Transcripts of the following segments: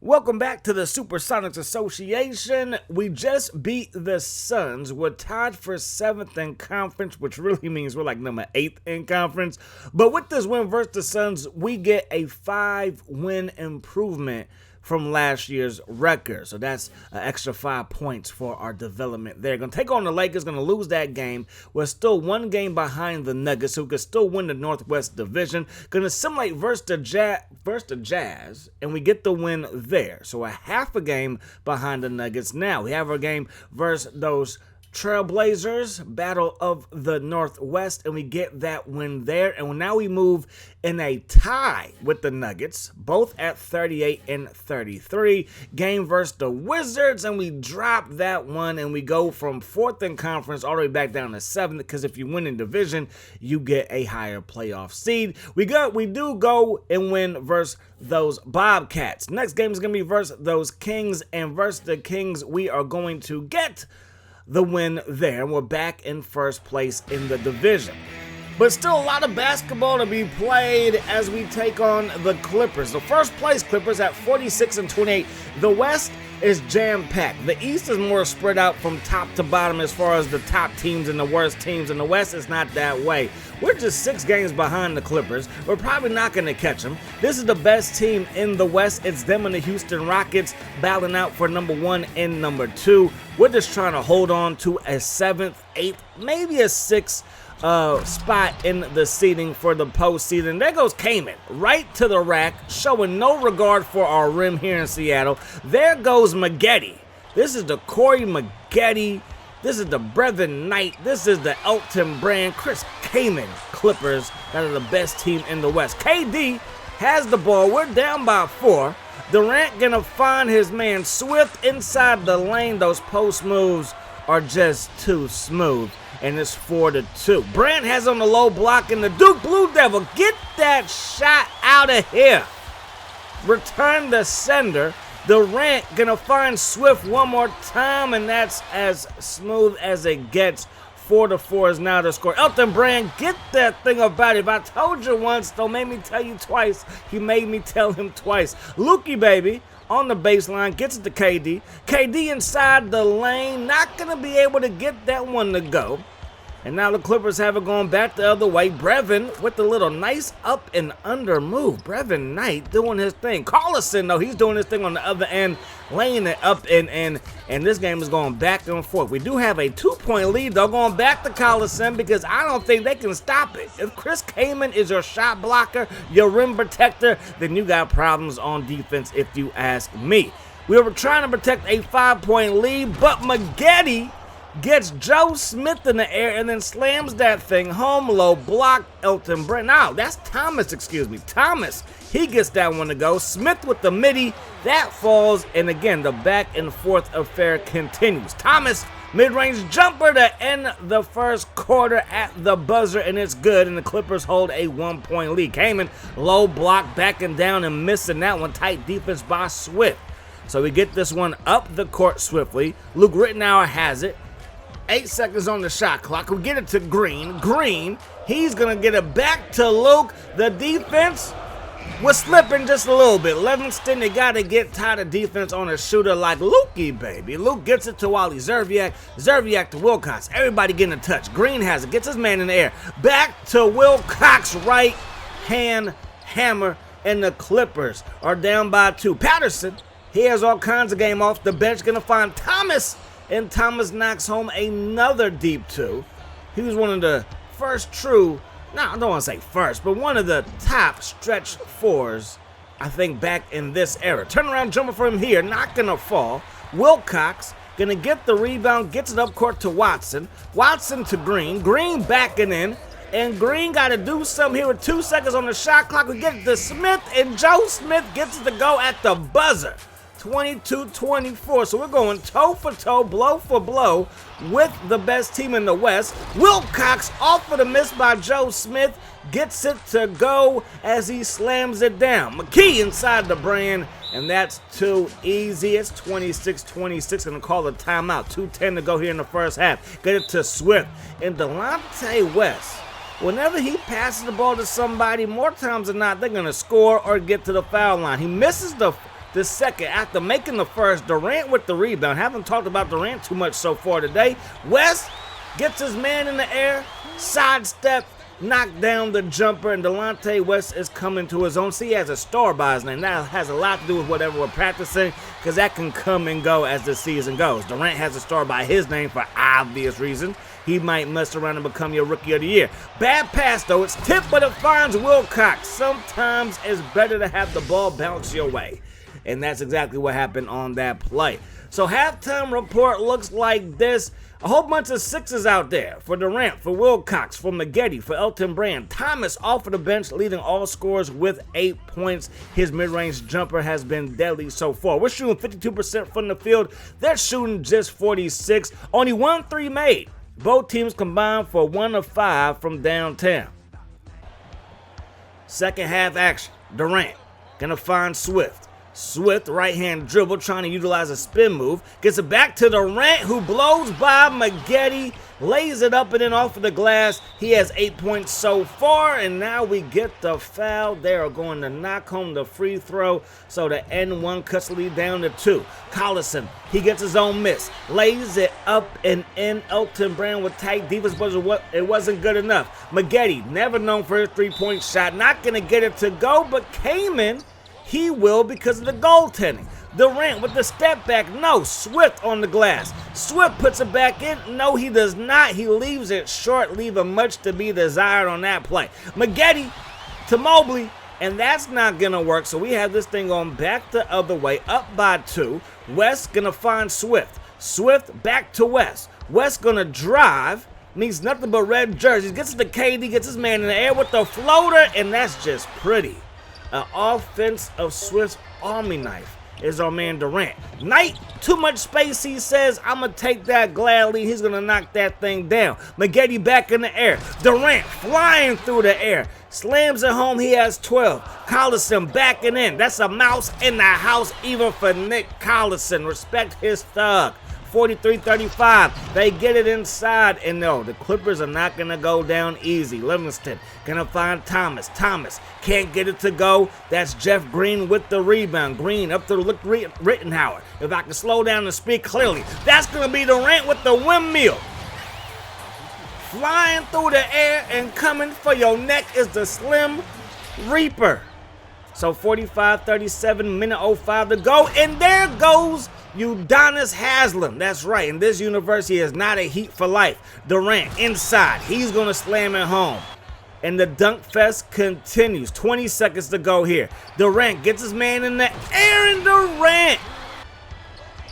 Welcome back to the Supersonics Association. We just beat the Suns. We're tied for 7th in conference, which really means we're like number 8th in conference. But with this win versus the Suns, we get a 5-win improvement from last year's record. So that's an extra 5 points for our development there. Going to take on the Lakers, going to lose that game. We're still 1 game behind the Nuggets, so we could still win the Northwest Division. Going to simulate versus the Jazz, and we get the win there. So a half a game behind the Nuggets. Now we have our game versus those Trailblazers, Battle of the Northwest, and we get that win there. And now we move in a tie with the Nuggets, both at 38 and 33. Game versus the Wizards, and we drop that one, and we go from 4th in conference all the way back down to 7th, because if you win in division, you get a higher playoff seed. We do go and win versus those Bobcats. Next game is going to be versus those Kings, and versus the Kings, we are going to get the win there. We're back in first place in the division. But still a lot of basketball to be played as we take on the Clippers. The first place Clippers at 46 and 28. The West is jam-packed. The East is more spread out from top to bottom as far as the top teams and the worst teams. And the West is not that way. We're just 6 games behind the Clippers. We're probably not going to catch them. This is the best team in the West. It's them and the Houston Rockets battling out for number 1 and number 2. We're just trying to hold on to a 7th, 8th, maybe a 6th spot in the seeding for the postseason. There goes Kaman right to the rack, showing no regard for our rim here in Seattle. There goes Maggette. This is the Corey Maggette. This is the Brevin Knight. This is the Elton Brand. Chris Kaman Clippers that are the best team in the West. KD has the ball. We're down by 4. Durant gonna find his man Swift inside the lane. Those post moves are just too smooth. And it's 4-2. Brand has on the low block, and the Duke Blue Devil, get that shot out of here. Return the sender. Durant gonna find Swift one more time, and that's as smooth as it gets. 4-4 is now the score. Elton Brand, get that thing about it. If I told you once, don't make me tell you twice. He made me tell him twice. Lukey, baby, on the baseline, gets it to KD. KD inside the lane, not going to be able to get that one to go. And now the Clippers have it going back the other way. Brevin with the little nice up and under move. Brevin Knight doing his thing. Carlson, though, he's doing his thing on the other end, laying it up and in. And this game is going back and forth. We do have a 2-point lead, though, going back to Carlson, because I don't think they can stop it. If Chris Kaman is your shot blocker, your rim protector, then you got problems on defense, if you ask me. We were trying to protect a 5-point lead, but Maggette gets Joe Smith in the air and then slams that thing home. Low block. Elton Brand. Now, that's Thomas, Thomas, he gets that one to go. Smith with the midi. That falls. And again, the back and forth affair continues. Thomas, mid-range jumper to end the first quarter at the buzzer, and it's good. And the Clippers hold a 1-point lead. Kaman, low block, backing down and missing that one. Tight defense by Swift. So we get this one up the court swiftly. Luke Rittenauer has it. 8 seconds on the shot clock. We get it to Green. Green, he's going to get it back to Luke. The defense was slipping just a little bit. Livingston, they got to get tired of defense on a shooter like Lukey, baby. Luke gets it to Wally Zerviak. Zerviak to Wilcox. Everybody getting a touch. Green has it. Gets his man in the air. Back to Wilcox. Right hand hammer. And the Clippers are down by 2. Patterson, he has all kinds of game off the bench. Going to find Thomas. And Thomas knocks home another deep 2. He was one of the first true, I don't want to say first, but one of the top stretch 4s, I think, back in this era. Turnaround jumper for him here, not going to fall. Wilcox going to get the rebound, gets it up court to Watson. Watson to Green. Green backing in. And Green got to do something here with 2 seconds on the shot clock. We get it to Smith, and Joe Smith gets it to go at the buzzer. 22-24, so we're going toe for toe, blow for blow with the best team in the West. Wilcox off of the miss by Joe Smith, gets it to go as he slams it down. McKee inside the Brand, and that's too easy. It's 26-26, going to call a timeout. 2:10 to go here in the first half. Get it to Swift. And Delonte West, whenever he passes the ball to somebody, more times than not, they're going to score or get to the foul line. He misses the the second. After making the first, Durant with the rebound. Haven't talked about Durant too much so far today. West gets his man in the air, sidestep, knock down the jumper, and Delonte West is coming to his own. See, he has a star by his name. That has a lot to do with whatever we're practicing, because that can come and go as the season goes. Durant has a star by his name for obvious reasons. He might mess around and become your rookie of the year. Bad pass, though. It's tipped, but it finds Wilcox. Sometimes it's better to have the ball bounce your way. And that's exactly what happened on that play. So halftime report looks like this. A whole bunch of sixes out there for Durant, for Wilcox, for Maggette, for Elton Brand. Thomas off of the bench, leading all scorers with 8 points. His mid-range jumper has been deadly so far. We're shooting 52% from the field. They're shooting just 46. Only 1 3 made. Both teams combined for 1 of 5 from downtown. Second half action. Durant gonna find Swift. Swift, right-hand dribble, trying to utilize a spin move. Gets it back to Durant, who blows by Maggette, lays it up and then off of the glass. He has 8 points so far, and now we get the foul. They are going to knock home the free throw, so the N1 cuts the lead down to 2. Collison, he gets his own miss, lays it up and in. Elton Brand with tight defense, but it wasn't good enough. Maggette, never known for his three-point shot, not going to get it to go, but came in. He will because of the goaltending. Durant with the step back. No. Swift on the glass. Swift puts it back in. No, he does not. He leaves it short, leaving much to be desired on that play. Maggette to Mobley, and that's not going to work. So we have this thing going back the other way, up by 2. West going to find Swift. Swift back to West. West going to drive. Needs nothing but red jerseys. Gets it to KD, gets his man in the air with the floater, and that's just pretty. An offense of Swift's army knife is our man Durant. Knight, too much space, he says. I'm going to take that gladly. He's going to knock that thing down. Maggette back in the air. Durant flying through the air. Slams it home. He has 12. Collison backing in. That's a mouse in the house even for Nick Collison. Respect his thug. 43-35. They get it inside, and no, the Clippers are not going to go down easy. Livingston going to find Thomas. Thomas can't get it to go. That's Jeff Green with the rebound. Green up to Rittenhauer. If I can slow down and speak clearly, that's going to be Durant with the windmill. Flying through the air and coming for your neck is the Slim Reaper. So 45-37, minute 05 to go, and there goes Udonis Haslem. That's right. In this universe, he is not a Heat for life. Durant inside. He's going to slam it home. And the dunk fest continues. 20 seconds to go here. Durant gets his man in the air, and Durant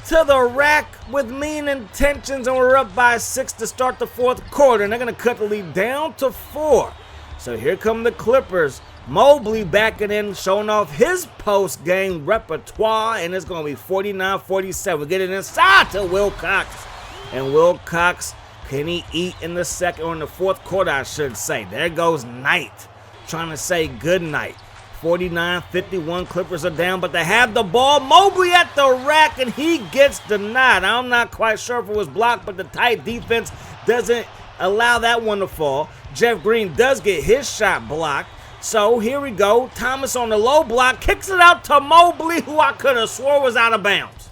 to the rack with mean intentions, and we're up by 6 to start the fourth quarter. And they're going to cut the lead down to 4. So here come the Clippers. Mobley backing in, showing off his post-game repertoire, and it's going to be 49-47. Get it inside to Wilcox. And Wilcox, can he eat in the second or in the fourth quarter, I should say. There goes Knight trying to say good night. 49-51, Clippers are down, but they have the ball. Mobley at the rack, and he gets denied. I'm not quite sure if it was blocked, but the tight defense doesn't allow that one to fall. Jeff Green does get his shot blocked. So here we go. Thomas on the low block, kicks it out to Mobley, who I could have swore was out of bounds.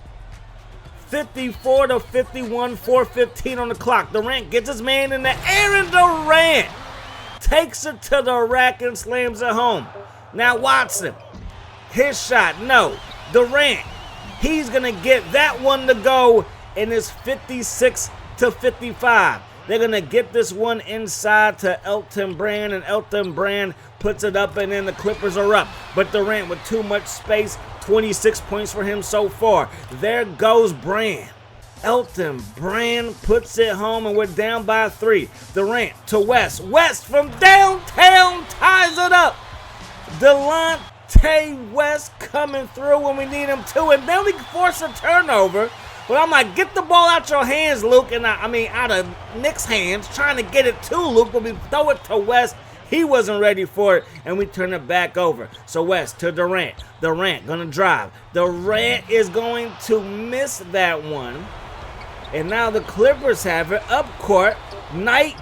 54-51, 4:15 on the clock. Durant gets his man in the air, and Durant takes it to the rack and slams it home. Now Watson, his shot, no. Durant, he's going to get that one to go, and it's 56-55. They're going to get this one inside to Elton Brand, and Elton Brand puts it up, and then the Clippers are up. But Durant with too much space, 26 points for him so far. There goes Brand. Elton Brand puts it home, and we're down by 3. Durant to West. West from downtown ties it up. Delonte West coming through when we need him to, and then we force a turnover. But I'm like, get the ball out your hands, Luke, and out of Nick's hands, trying to get it to Luke, but we throw it to West. He wasn't ready for it, and we turn it back over. So West to Durant. Durant going to drive. Durant is going to miss that one. And now the Clippers have it up court. Knight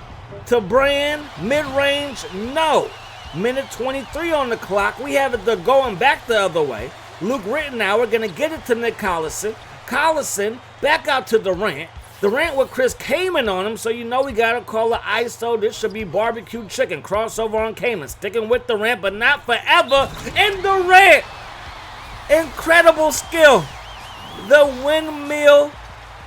to Brand. Mid-range, no. Minute 23 on the clock. We have it going back the other way. Luke Rittenauer gonna get it to Nick Collison. Collison back out to Durant. Durant with Chris Kaman on him, so you know we gotta call the ISO. This should be barbecue chicken. Crossover on Kaman. Sticking with Durant, but not forever. And Durant! Incredible skill. The windmill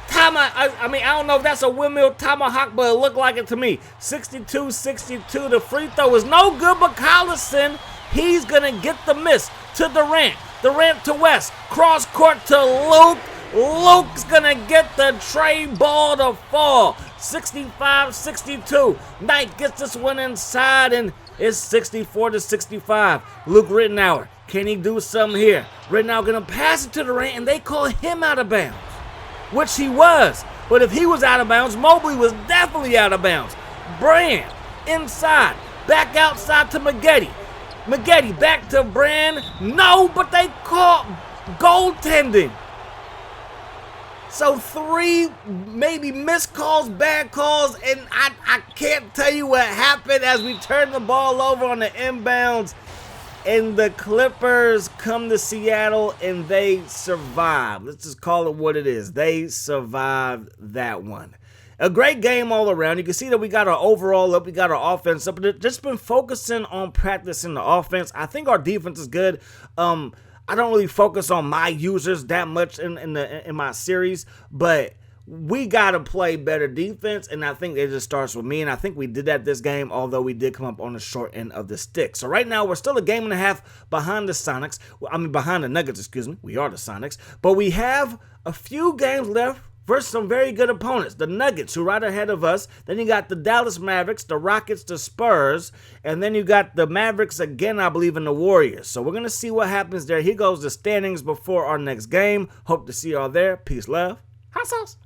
tomahawk. I don't know if that's a windmill tomahawk, but it looked like it to me. 62-62. The free throw is no good, but Collison, he's gonna get the miss to Durant. Durant to West. Cross court to Luke. Luke's gonna get the tray ball to fall. 65-62. Knight gets this one inside, and it's 64-65. Luke Rittenauer, can he do something here? Rittenauer gonna pass it to Durant, and they call him out of bounds, which he was. But if he was out of bounds, Mobley was definitely out of bounds. Brand inside, back outside to Maggette. Maggette back to Brand. No, but they call goaltending. So 3 maybe missed calls, bad calls, and I can't tell you what happened as we turned the ball over on the inbounds. And the Clippers come to Seattle and they survive. Let's just call it what it is. They survived that one. A great game all around. You can see that we got our overall up. We got our offense up. Just been focusing on practicing the offense. I think our defense is good. I don't really focus on my users that much in my series, but we got to play better defense, and I think it just starts with me, and I think we did that this game, although we did come up on the short end of the stick. So right now, we're still a game and a half behind the Sonics. Behind the Nuggets, excuse me. We are the Sonics. But we have a few games left versus some very good opponents. The Nuggets, who are right ahead of us. Then you got the Dallas Mavericks, the Rockets, the Spurs. And then you got the Mavericks again, I believe, in the Warriors. So we're going to see what happens there. Here goes the standings before our next game. Hope to see y'all there. Peace, love. Hot sauce.